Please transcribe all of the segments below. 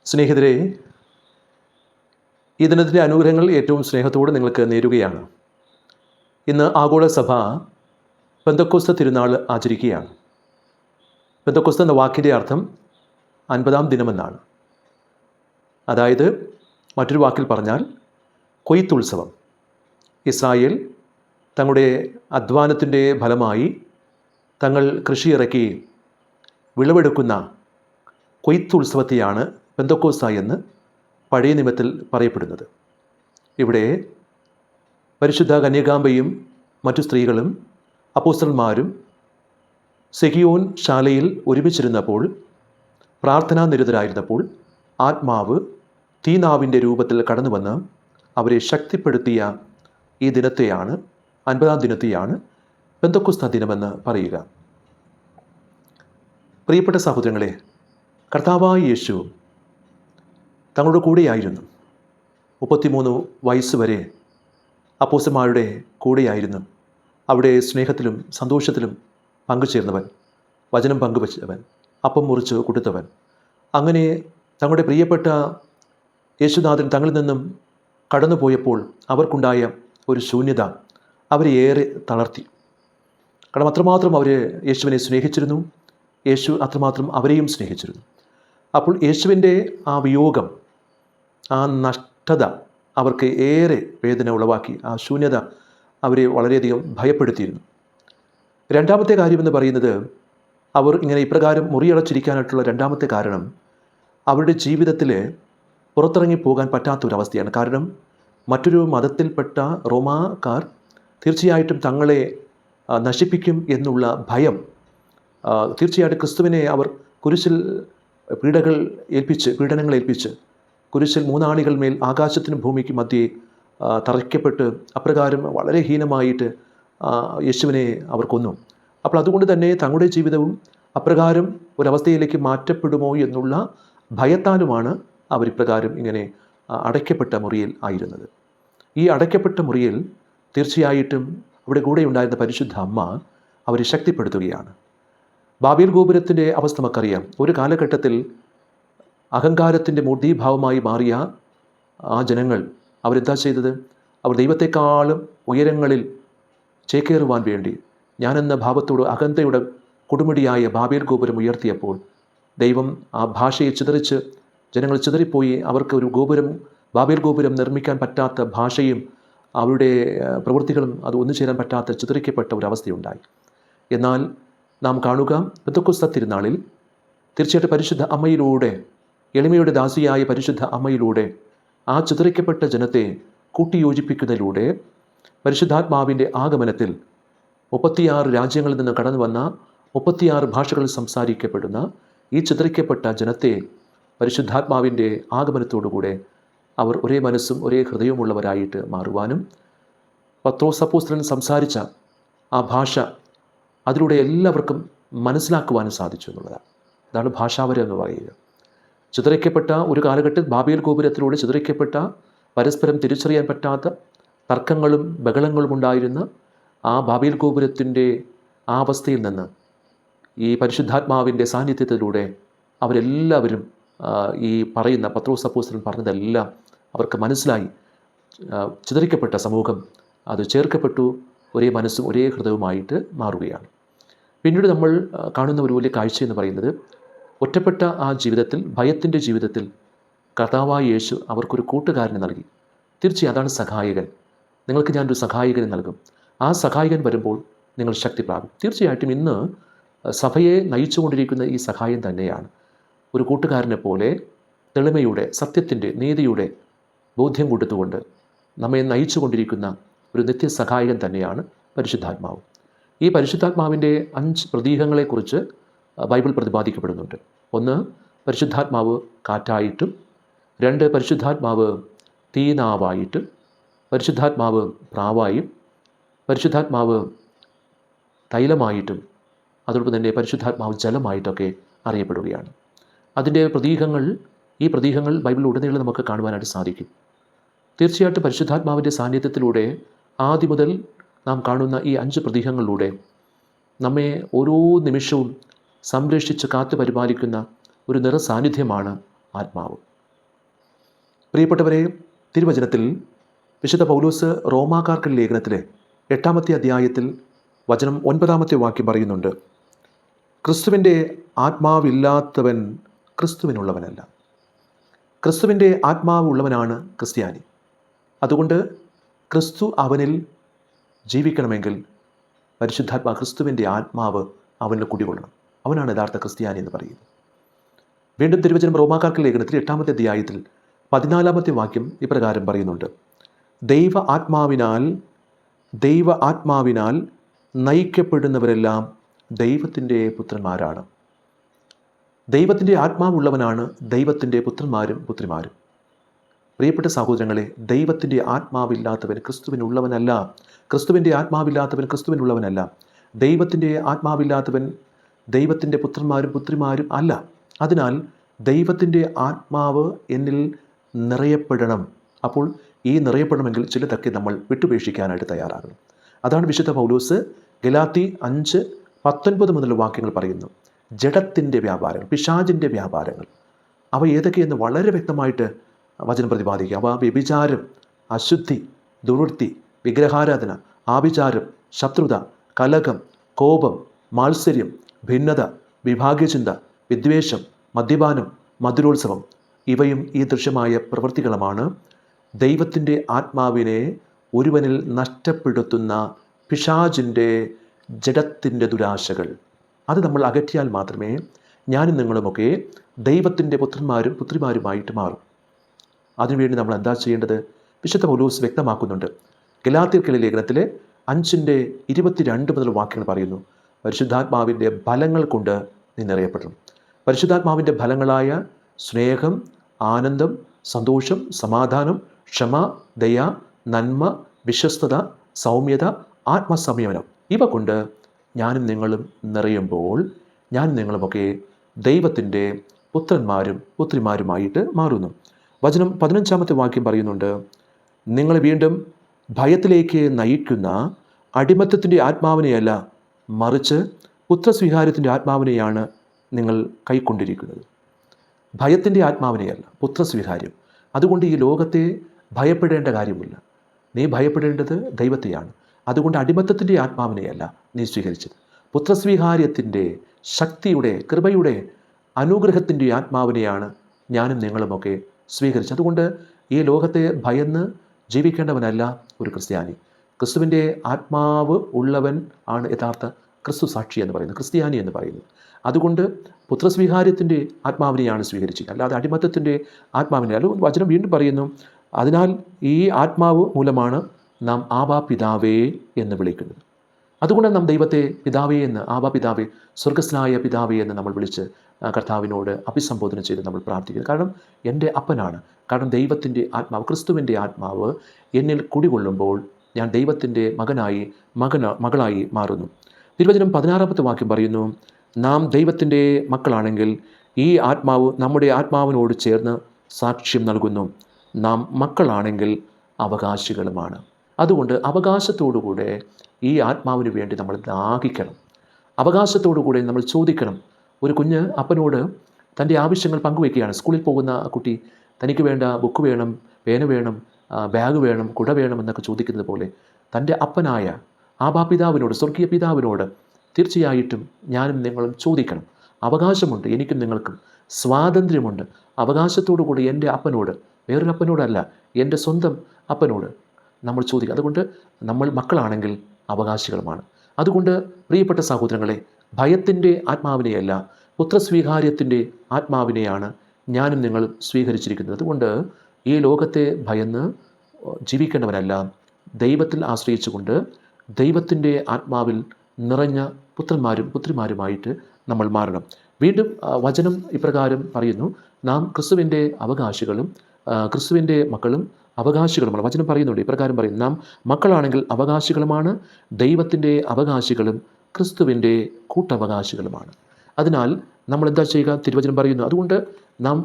സ്നേഹിതരെ, ഈ ദിനത്തിൻ്റെ അനുഗ്രഹങ്ങൾ ഏറ്റവും സ്നേഹത്തോടെ നിങ്ങൾക്ക് നേരുകയാണ്. ഇന്ന് ആഗോള സഭ പെന്തക്കോസ്ത് തിരുനാൾ ആചരിക്കുകയാണ്. പെന്തക്കോസ്ത് എന്ന വാക്കിൻ്റെ അർത്ഥം 50-ാം ദിനമെന്നാണ്. അതായത് മറ്റൊരു വാക്കിൽ പറഞ്ഞാൽ കൊയ്ത്തുത്സവം. ഇസ്രായേൽ തങ്ങളുടെ അധ്വാനത്തിൻ്റെ ഫലമായി തങ്ങൾ കൃഷി ഇറക്കി വിളവെടുക്കുന്ന കൊയ്ത്തുത്സവത്തെയാണ് പെന്തക്കോസ്ത എന്ന് പഴയ നിയമത്തിൽ പറയപ്പെടുന്നത്. ഇവിടെ പരിശുദ്ധ കന്യകാംബയും മറ്റു സ്ത്രീകളും അപ്പോസ്തലന്മാരും സെഹിയോൻ ശാലയിൽ ഒരുമിച്ചിരുന്നപ്പോൾ, പ്രാർത്ഥനാ നിരതരായിരുന്നപ്പോൾ ആത്മാവ് തീനാവിൻ്റെ രൂപത്തിൽ കടന്നു വന്ന് അവരെ ശക്തിപ്പെടുത്തിയ ഈ ദിനത്തെയാണ്, 50-ാം ദിനത്തെയാണ് പെന്തക്കോസ്ത ദിനമെന്ന് പറയുക. പ്രിയപ്പെട്ട സഹോദരങ്ങളെ, കർത്താവായ യേശു തങ്ങളുടെ കൂടെയായിരുന്നു. 33 വയസ്സ് വരെ അപ്പോസ്തലന്മാരുടെ കൂടെയായിരുന്നു. അവിടെ സ്നേഹത്തിലും സന്തോഷത്തിലും പങ്കുചേർന്നവൻ, വചനം പങ്കുവച്ചവൻ, അപ്പം മുറിച്ച് കൊടുത്തവൻ. അങ്ങനെ തങ്ങളുടെ പ്രിയപ്പെട്ട യേശുനാഥൻ തങ്ങളിൽ നിന്നും കടന്നുപോയപ്പോൾ അവർക്കുണ്ടായ ഒരു ശൂന്യത അവരെ ഏറെ തളർത്തി. കാരണം അത്രമാത്രം അവർ യേശുവിനെ സ്നേഹിച്ചിരുന്നു, യേശു അത്രമാത്രം അവരെയും സ്നേഹിച്ചിരുന്നു. അപ്പോൾ യേശുവിൻ്റെ ആ വിയോഗം, ആ നഷ്ടത അവർക്ക് ഏറെ വേദന ഉളവാക്കി. ആ ശൂന്യത അവരെ വളരെയധികം ഭയപ്പെടുത്തിയിരുന്നു. രണ്ടാമത്തെ കാര്യമെന്ന് പറയുന്നത്, അവർ ഇങ്ങനെ ഇപ്രകാരം മുറിയടച്ചിരിക്കാനായിട്ടുള്ള രണ്ടാമത്തെ കാരണം അവരുടെ ജീവിതത്തിൽ പുറത്തിറങ്ങി പോകാൻ പറ്റാത്തൊരവസ്ഥയാണ്. കാരണം മറ്റൊരു മതത്തിൽപ്പെട്ട റോമാക്കാർ തീർച്ചയായിട്ടും തങ്ങളെ നശിപ്പിക്കും എന്നുള്ള ഭയം, തീർച്ചയായിട്ടും ക്രിസ്തുവിനെ അവർ കുരിശിൽ പീഡനങ്ങൾ ഏൽപ്പിച്ച് കുരിശിൽ 3 ആണികൾ മേൽ ആകാശത്തിനും ഭൂമിക്കും മധ്യേ തറയ്ക്കപ്പെട്ട് അപ്രകാരം വളരെ ഹീനമായിട്ട് യേശുവിനെ അവർ കൊന്നു. അപ്പോൾ അതുകൊണ്ട് തന്നെ തങ്ങളുടെ ജീവിതവും അപ്രകാരം ഒരവസ്ഥയിലേക്ക് മാറ്റപ്പെടുമോ എന്നുള്ള ഭയത്താലുമാണ് അവരിപ്രകാരം ഇങ്ങനെ അടയ്ക്കപ്പെട്ട മുറിയിൽ ആയിരുന്നത്. ഈ അടയ്ക്കപ്പെട്ട മുറിയിൽ തീർച്ചയായിട്ടും അവിടെ കൂടെ ഉണ്ടായിരുന്ന പരിശുദ്ധ അമ്മ അവരെ ശക്തിപ്പെടുത്തുകയാണ്. ബാബേൽ ഗോപുരത്തിൻ്റെ അവസ്ഥ നമുക്കറിയാം. ഒരു കാലഘട്ടത്തിൽ അഹങ്കാരത്തിൻ്റെ മൂർത്തീഭാവമായി മാറിയ ആ ജനങ്ങൾ അവരെന്താ ചെയ്തത്? അവർ ദൈവത്തെക്കാളും ഉയരങ്ങളിൽ ചേക്കേറുവാൻ വേണ്ടി ഞാനെന്ന ഭാവത്തോട് അഹന്തയുടെ കൊടുമുടിയായ ബാബേൽ ഗോപുരം ഉയർത്തിയപ്പോൾ ദൈവം ആ ഭാഷയെ ചിതറിച്ച് ജനങ്ങൾ ചിതറിപ്പോയി. അവർക്ക് ഒരു ബാബേൽ ഗോപുരം നിർമ്മിക്കാൻ പറ്റാത്ത ഭാഷയും അവരുടെ പ്രവൃത്തികളും അത് ഒന്നുചേരാൻ പറ്റാത്ത ചിതറിക്കപ്പെട്ട ഒരവസ്ഥയുണ്ടായി. എന്നാൽ നാം കാണുക, പെന്തക്കോസ്ത തിരുനാളിൽ തീർച്ചയായിട്ടും പരിശുദ്ധ അമ്മയിലൂടെ, എളിമയുടെ ദാസിയായ പരിശുദ്ധ അമ്മയിലൂടെ ആ ചിതറിക്കപ്പെട്ട ജനത്തെ കൂട്ടിയോജിപ്പിക്കുന്നതിലൂടെ പരിശുദ്ധാത്മാവിൻ്റെ ആഗമനത്തിൽ 36 രാജ്യങ്ങളിൽ നിന്ന് കടന്നു വന്ന 36 ഭാഷകളിൽ സംസാരിക്കപ്പെടുന്ന ഈ ചിതറിക്കപ്പെട്ട ജനത്തെ പരിശുദ്ധാത്മാവിൻ്റെ ആഗമനത്തോടുകൂടെ അവർ ഒരേ മനസ്സും ഒരേ ഹൃദയവുമുള്ളവരായിട്ട് മാറുവാനും, പത്രോസ് അപ്പോസ്തലൻ സംസാരിച്ച ആ ഭാഷ അതിലൂടെ എല്ലാവർക്കും മനസ്സിലാക്കുവാനും സാധിച്ചു എന്നുള്ളതാണ്. അതാണ് ഭാഷാവരം എന്ന് പറയുക. ചിതറിക്കപ്പെട്ട ഒരു കാലഘട്ടത്തിൽ ബാബേൽ ഗോപുരത്തിലൂടെ ചിതറിക്കപ്പെട്ട, പരസ്പരം തിരിച്ചറിയാൻ പറ്റാത്ത തർക്കങ്ങളും ബഹളങ്ങളും ഉണ്ടായിരുന്ന ആ ബാബേൽ ഗോപുരത്തിൻ്റെ ആ അവസ്ഥയിൽ നിന്ന് ഈ പരിശുദ്ധാത്മാവിൻ്റെ സാന്നിധ്യത്തിലൂടെ അവരെല്ലാവരും ഈ പറയുന്ന പത്രോസ് അപ്പോസ്തലൻ പറഞ്ഞതെല്ലാം അവർക്ക് മനസ്സിലായി. ചിതറിക്കപ്പെട്ട സമൂഹം അത് ചേർക്കപ്പെട്ടു, ഒരേ മനസ്സും ഒരേ ഹൃദയവുമായിട്ട് മാറുകയാണ്. പിന്നീട് നമ്മൾ കാണുന്ന ഒരു വലിയ കാഴ്ച എന്ന് പറയുന്നത്, ഒറ്റപ്പെട്ട ആ ജീവിതത്തിൽ, ഭയത്തിൻ്റെ ജീവിതത്തിൽ കർത്താവായ യേശു അവർക്കൊരു കൂട്ടുകാരനെ നൽകി. തീർച്ചയായും അതാണ് സഹായകൻ. നിങ്ങൾക്ക് ഞാനൊരു സഹായകനെ നൽകും. ആ സഹായകൻ വരുമ്പോൾ നിങ്ങൾ ശക്തി പ്രാപിക്കും. തീർച്ചയായിട്ടും ഇന്ന് സഭയെ നയിച്ചുകൊണ്ടിരിക്കുന്ന ഈ സഹായം തന്നെയാണ്. ഒരു കൂട്ടുകാരനെ പോലെ തെളിമയുടെ, സത്യത്തിൻ്റെ, നീതിയുടെ ബോധ്യം കൊടുത്തുകൊണ്ട് നമ്മെ നയിച്ചുകൊണ്ടിരിക്കുന്ന ഒരു നിത്യസഹായകൻ തന്നെയാണ് പരിശുദ്ധാത്മാവ്. ഈ പരിശുദ്ധാത്മാവിൻ്റെ 5 പ്രതീകങ്ങളെക്കുറിച്ച് ബൈബിൾ പ്രതിപാദിക്കപ്പെടുന്നുണ്ട്. 1, പരിശുദ്ധാത്മാവ് കാറ്റായിട്ടും; 2, പരിശുദ്ധാത്മാവ് തീനാവായിട്ടും; പരിശുദ്ധാത്മാവ് പ്രാവായും; പരിശുദ്ധാത്മാവ് തൈലമായിട്ടും; അതോടൊപ്പം തന്നെ പരിശുദ്ധാത്മാവ് ജലമായിട്ടൊക്കെ അറിയപ്പെടുകയാണ്. അതിൻ്റെ ഈ പ്രതീകങ്ങൾ ബൈബിളിൽ ഉടനീളം നമുക്ക് കാണുവാനായിട്ട് സാധിക്കും. തീർച്ചയായിട്ടും പരിശുദ്ധാത്മാവിൻ്റെ സാന്നിധ്യത്തിലൂടെ ആദ്യം മുതൽ നാം കാണുന്ന ഈ 5 പ്രതീകങ്ങളിലൂടെ നമ്മെ ഓരോ നിമിഷവും സംരക്ഷിച്ച് കാത്തു പരിപാലിക്കുന്ന ഒരു നിറസാന്നിധ്യമാണ് ആത്മാവ്. പ്രിയപ്പെട്ടവരെ, തിരുവചനത്തിൽ വിശുദ്ധ പൗലോസ് റോമാക്കാർക്ക് ലേഖനത്തിലെ 8-ാമത്തെ അധ്യായത്തിൽ വചനം 9-ാമത്തെ വാക്യം പറയുന്നുണ്ട്, ക്രിസ്തുവിൻ്റെ ആത്മാവില്ലാത്തവൻ ക്രിസ്തുവിനുള്ളവനല്ല. ക്രിസ്തുവിൻ്റെ ആത്മാവ് ഉള്ളവനാണ് ക്രിസ്ത്യാനി. അതുകൊണ്ട് ക്രിസ്തു അവനിൽ ജീവിക്കണമെങ്കിൽ പരിശുദ്ധാത്മാ ക്രിസ്തുവിൻ്റെ ആത്മാവ് അവനിൽ കുടികൊള്ളണം. അവനാണ് യഥാർത്ഥ ക്രിസ്ത്യാനി എന്ന് പറയുന്നത്. വീണ്ടും തിരുവചനം റോമാക്കാർക്ക് ലേഖനത്തിൽ 8-ാമത്തെ അധ്യായത്തിൽ 14-ാമത്തെ വാക്യം ഇപ്രകാരം പറയുന്നുണ്ട്, ദൈവ ആത്മാവിനാൽ നയിക്കപ്പെടുന്നവരെല്ലാം ദൈവത്തിൻ്റെ പുത്രന്മാരാണ്. ദൈവത്തിൻ്റെ ആത്മാവുള്ളവനാണ് ദൈവത്തിൻ്റെ പുത്രന്മാരും പുത്രിമാരും. പ്രിയപ്പെട്ട സഹോദരങ്ങളെ, ദൈവത്തിൻ്റെ ആത്മാവില്ലാത്തവൻ ക്രിസ്തുവിനുള്ളവനല്ല. ക്രിസ്തുവിൻ്റെ ആത്മാവില്ലാത്തവൻ ക്രിസ്തുവിനുള്ളവനല്ല. ദൈവത്തിൻ്റെ ആത്മാവില്ലാത്തവൻ ദൈവത്തിൻ്റെ പുത്രന്മാരും പുത്രിമാരും അല്ല. അതിനാൽ ദൈവത്തിൻ്റെ ആത്മാവ് എന്നിൽ നിറയപ്പെടണം. അപ്പോൾ ഈ നിറയപ്പെടണമെങ്കിൽ ചിലതൊക്കെ നമ്മൾ വിട്ടുപേക്ഷിക്കാനായിട്ട് തയ്യാറാകണം. അതാണ് വിശുദ്ധ പൗലോസ് ഗലാത്തി 5:19 മുതലുള്ള വാക്യങ്ങൾ പറയുന്നു. ജഡത്തിൻ്റെ വ്യാപാരങ്ങൾ, പിശാചിൻ്റെ വ്യാപാരങ്ങൾ, അവ ഏതൊക്കെയെന്ന് വളരെ വ്യക്തമായിട്ട് വചനം പ്രതിപാദിക്കുക. അവ വ്യഭിചാരം, അശുദ്ധി, ദുർവൃത്തി, വിഗ്രഹാരാധന, ആഭിചാരം, ശത്രുത, കലഹം, കോപം, മാത്സര്യം, ഭിന്നത, വിഭാഗ്യചിന്ത, വിദ്വേഷം, മദ്യപാനം, മധുരോത്സവം, ഇവയും ഈ ദൃശ്യമായ പ്രവൃത്തികളുമാണ് ദൈവത്തിൻ്റെ ആത്മാവിനെ ഒരുവനിൽ നഷ്ടപ്പെടുത്തുന്ന പിശാചിൻ്റെ ജഡത്തിൻ്റെ ദുരാശകൾ. അത് നമ്മൾ അകറ്റിയാൽ മാത്രമേ ഞാനും നിങ്ങളുമൊക്കെ ദൈവത്തിൻ്റെ പുത്രന്മാരും പുത്രിമാരുമായിട്ട് മാറും. അതിനുവേണ്ടി നമ്മൾ എന്താ ചെയ്യേണ്ടത്? വിശുദ്ധ പൗലോസ് വ്യക്തമാക്കുന്നുണ്ട്. ഗലാത്യർക്കുള്ള ലേഖനത്തിലെ 5:22 മുതൽ വാക്യങ്ങൾ പറയുന്നു, പരിശുദ്ധാത്മാവിൻ്റെ ഫലങ്ങൾ കൊണ്ട് നീ നിറയപ്പെടണം. പരിശുദ്ധാത്മാവിൻ്റെ ഫലങ്ങളായ സ്നേഹം, ആനന്ദം, സന്തോഷം, സമാധാനം, ക്ഷമ, ദയ, നന്മ, വിശ്വസ്തത, സൗമ്യത, ആത്മസംയമനം, ഇവ കൊണ്ട് ഞാനും നിങ്ങളും നിറയുമ്പോൾ ഞാനും നിങ്ങളുമൊക്കെ ദൈവത്തിൻ്റെ പുത്രന്മാരും പുത്രിമാരുമായിട്ട് മാറുന്നു. വചനം 15-ാമത്തെ വാക്യം പറയുന്നുണ്ട്, നിങ്ങളെ വീണ്ടും ഭയത്തിലേക്ക് നയിക്കുന്ന അടിമത്തത്തിൻ്റെ ആത്മാവിനെയല്ല, മറിച്ച് പുത്രസ്വീകാര്യത്തിൻ്റെ ആത്മാവിനെയാണ് നിങ്ങൾ കൈക്കൊണ്ടിരിക്കുന്നത്. ഭയത്തിൻ്റെ ആത്മാവിനെയല്ല, പുത്രസ്വീകാര്യം. അതുകൊണ്ട് ഈ ലോകത്തെ ഭയപ്പെടേണ്ട കാര്യമില്ല. നീ ഭയപ്പെടേണ്ടത് ദൈവത്തെയാണ്. അതുകൊണ്ട് അടിമത്തത്തിൻ്റെ ആത്മാവിനെയല്ല നീ സ്വീകരിച്ചത്, പുത്രസ്വീകാര്യത്തിൻ്റെ ശക്തിയുടെ, കൃപയുടെ, അനുഗ്രഹത്തിൻ്റെ ആത്മാവിനെയാണ് ഞാനും നിങ്ങളുമൊക്കെ സ്വീകരിച്ചത്. അതുകൊണ്ട് ഈ ലോകത്തെ ഭയന്ന് ജീവിക്കേണ്ടവനല്ല ഒരു ക്രിസ്ത്യാനി. ക്രിസ്തുവിൻ്റെ ആത്മാവ് ഉള്ളവൻ ആണ് യഥാർത്ഥ ക്രിസ്തു സാക്ഷി എന്ന് പറയുന്നത്, ക്രിസ്ത്യാനി എന്ന് പറയുന്നത്. അതുകൊണ്ട് പുത്രസ്വീകാര്യത്തിൻ്റെ ആത്മാവിനെയാണ് സ്വീകരിച്ചത്, അല്ലാതെ അടിമത്തത്തിൻ്റെ ആത്മാവിനെ അല്ല. വചനം വീണ്ടും പറയുന്നു, അതിനാൽ ഈ ആത്മാവ് മൂലമാണ് നാം ആബാ പിതാവേ എന്ന് വിളിക്കുന്നത്. അതുകൊണ്ട് നാം ദൈവത്തെ പിതാവേ എന്ന്, ആബാ പിതാവേ, സ്വർഗസ്നായ പിതാവേ എന്ന് നമ്മൾ വിളിച്ച് കർത്താവിനോട് അഭിസംബോധന ചെയ്ത് നമ്മൾ പ്രാർത്ഥിക്കുന്നത്. കാരണം എൻ്റെ അപ്പനാണ്. കാരണം ദൈവത്തിൻ്റെ ആത്മാവ്, ക്രിസ്തുവിൻ്റെ ആത്മാവ് എന്നിൽ കുടികൊള്ളുമ്പോൾ ഞാൻ ദൈവത്തിൻ്റെ മകളായി മാറുന്നു. തിരുവചനം 16-ാമത്തെ വാക്യം പറയുന്നു, നാം ദൈവത്തിൻ്റെ മക്കളാണെങ്കിൽ ഈ ആത്മാവ് നമ്മുടെ ആത്മാവിനോട് ചേർന്ന് സാക്ഷ്യം നൽകുന്നു. നാം മക്കളാണെങ്കിൽ അവകാശികളുമാണ്. അതുകൊണ്ട് അവകാശത്തോടുകൂടെ ഈ ആത്മാവിന് വേണ്ടി നമ്മൾ ദാഹിക്കണം. അവകാശത്തോടുകൂടെ നമ്മൾ ചോദിക്കണം. ഒരു കുഞ്ഞ് അപ്പനോട് തൻ്റെ ആവശ്യങ്ങൾ പങ്കുവയ്ക്കുകയാണ്. സ്കൂളിൽ പോകുന്ന കുട്ടി തനിക്ക് വേണ്ട ബുക്ക് വേണം, പേന വേണം, ബാഗ് വേണം, കുട വേണം എന്നൊക്കെ ചോദിക്കുന്നത് പോലെ തൻ്റെ അപ്പനായ ആബാ പിതാവിനോട്, സ്വർഗീയ പിതാവിനോട് തീർച്ചയായിട്ടും ഞാനും നിങ്ങളും ചോദിക്കണം. അവകാശമുണ്ട്, എനിക്കും നിങ്ങൾക്കും സ്വാതന്ത്ര്യമുണ്ട്. അവകാശത്തോടു കൂടി എൻ്റെ അപ്പനോട്, വേറൊരു അപ്പനോടല്ല, എൻ്റെ സ്വന്തം അപ്പനോട് നമ്മൾ ചോദിക്കുക. അതുകൊണ്ട് നമ്മൾ മക്കളാണെങ്കിൽ അവകാശികളുമാണ്. അതുകൊണ്ട് പ്രിയപ്പെട്ട സഹോദരങ്ങളെ, ഭയത്തിൻ്റെ ആത്മാവിനെയല്ല, പുത്രസ്വീകാര്യത്തിൻ്റെ ആത്മാവിനെയാണ് ഞാനും നിങ്ങളും സ്വീകരിച്ചിരിക്കുന്നത്. അതുകൊണ്ട് ഈ ലോകത്തെ ഭയന്ന് ജീവിക്കേണ്ടവനല്ല, ദൈവത്തിൽ ആശ്രയിച്ചുകൊണ്ട് ദൈവത്തിൻ്റെ ആത്മാവിൽ നിറഞ്ഞ പുത്രന്മാരും പുത്രിമാരുമായിട്ട് നമ്മൾ മാറണം. വീണ്ടും വചനം ഇപ്രകാരം പറയുന്നു, നാം ക്രിസ്തുവിൻ്റെ അവകാശികളും ക്രിസ്തുവിൻ്റെ മക്കളും അവകാശികളുമാണ്. വചനം പറയുന്നുണ്ട്, ഇപ്രകാരം പറയുന്നു, നാം മക്കളാണെങ്കിൽ അവകാശികളുമാണ്, ദൈവത്തിൻ്റെ അവകാശികളും ക്രിസ്തുവിൻ്റെ കൂട്ടവകാശികളുമാണ്. അതിനാൽ നമ്മൾ എന്താ ചെയ്യുക? തിരുവചനം പറയുന്നു. അതുകൊണ്ട് നാം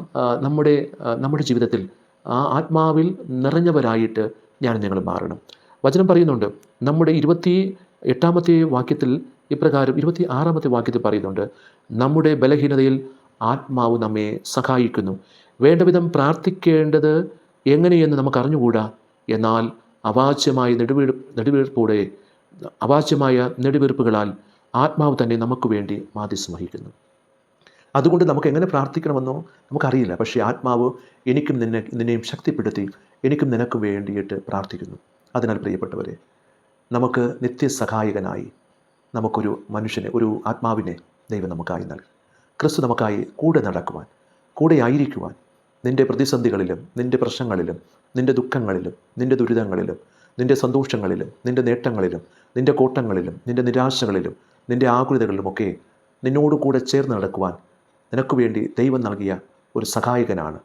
നമ്മുടെ ജീവിതത്തിൽ ആ ആത്മാവിൽ നിറഞ്ഞവരായിട്ട് ഞാൻ നിങ്ങൾ മാറണം. വചനം പറയുന്നുണ്ട്, നമ്മുടെ 28-ാമത്തെ വാക്യത്തിൽ ഇപ്രകാരം, 26-ാമത്തെ വാക്യത്തിൽ പറയുന്നുണ്ട്, നമ്മുടെ ബലഹീനതയിൽ ആത്മാവ് നമ്മെ സഹായിക്കുന്നു. വേണ്ടവിധം പ്രാർത്ഥിക്കേണ്ടത് എങ്ങനെയെന്ന് നമുക്ക് അറിഞ്ഞുകൂടാ. എന്നാൽ അവാച്യമായ നെടുവീർപ്പോടെ അവാച്യമായ നെടുവീർപ്പുകളാൽ ആത്മാവ് തന്നെ നമുക്ക് വേണ്ടി മാധ്യസ്ഥം വഹിക്കുന്നു. അതുകൊണ്ട് നമുക്ക് എങ്ങനെ പ്രാർത്ഥിക്കണമെന്നോ നമുക്കറിയില്ല. പക്ഷേ ആത്മാവ് എനിക്കും നിന്നെയും ശക്തിപ്പെടുത്തി എനിക്കും നിനക്കും വേണ്ടിയിട്ട് പ്രാർത്ഥിക്കുന്നു. അതിനാൽ പ്രിയപ്പെട്ടവരെ, നമുക്ക് നിത്യസഹായകനായി നമുക്കൊരു മനുഷ്യനെ, ഒരു ആത്മാവിനെ ദൈവം നമുക്കായി നൽകി. ക്രിസ്തു നമുക്കായി കൂടെ നടക്കുവാൻ, കൂടെ ആയിരിക്കുവാൻ, നിൻ്റെ പ്രതിസന്ധികളിലും നിൻ്റെ പ്രശ്നങ്ങളിലും നിൻ്റെ ദുഃഖങ്ങളിലും നിൻ്റെ ദുരിതങ്ങളിലും നിൻ്റെ സന്തോഷങ്ങളിലും നിൻ്റെ നേട്ടങ്ങളിലും നിൻ്റെ കോട്ടങ്ങളിലും നിൻ്റെ നിരാശകളിലും നിൻ്റെ ആകുലതകളിലുമൊക്കെ നിന്നോട് കൂടെ ചേർന്ന് നടക്കുവാൻ നിനക്ക് വേണ്ടി ദൈവം നൽകിയ ഒരു സഹായകനാണ്,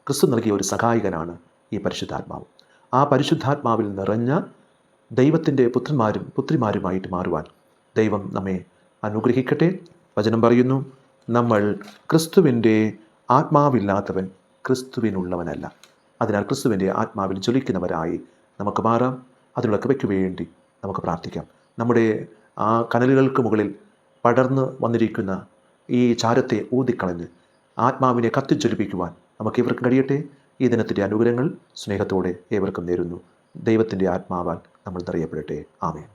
ക്രിസ്തു നൽകിയ ഒരു സഹായകനാണ് ഈ പരിശുദ്ധാത്മാവ്. ആ പരിശുദ്ധാത്മാവിൽ നിറഞ്ഞ ദൈവത്തിൻ്റെ പുത്രന്മാരും പുത്രിമാരുമായിട്ട് മാറുവാൻ ദൈവം നമ്മെ അനുഗ്രഹിക്കട്ടെ. വചനം പറയുന്നു, നമ്മൾ ക്രിസ്തുവിൻ്റെ ആത്മാവില്ലാത്തവൻ ക്രിസ്തുവിനുള്ളവനല്ല. അതിനാൽ ക്രിസ്തുവിൻ്റെ ആത്മാവിൽ ജ്വലിക്കുന്നവരായി നമുക്ക് മാറാം. അതിനുള്ള കൃപയ്ക്ക് വേണ്ടി നമുക്ക് പ്രാർത്ഥിക്കാം. നമ്മുടെ ആ കനലുകൾക്ക് മുകളിൽ പടർന്ന് വന്നിരിക്കുന്ന ഈ ചാരത്തെ ഊതിക്കളഞ്ഞ് ആത്മാവിനെ കത്തിജ്വലിപ്പിക്കുവാൻ നമുക്ക് ഇവർക്കും കഴിയട്ടെ. ഈ ദിനത്തിൻ്റെ അനുഗ്രഹങ്ങൾ സ്നേഹത്തോടെ ഏവർക്കും നേരുന്നു. ദൈവത്തിൻ്റെ ആത്മാവാൽ നമ്മൾ നിറയപ്പെടട്ടെ. ആമേൻ.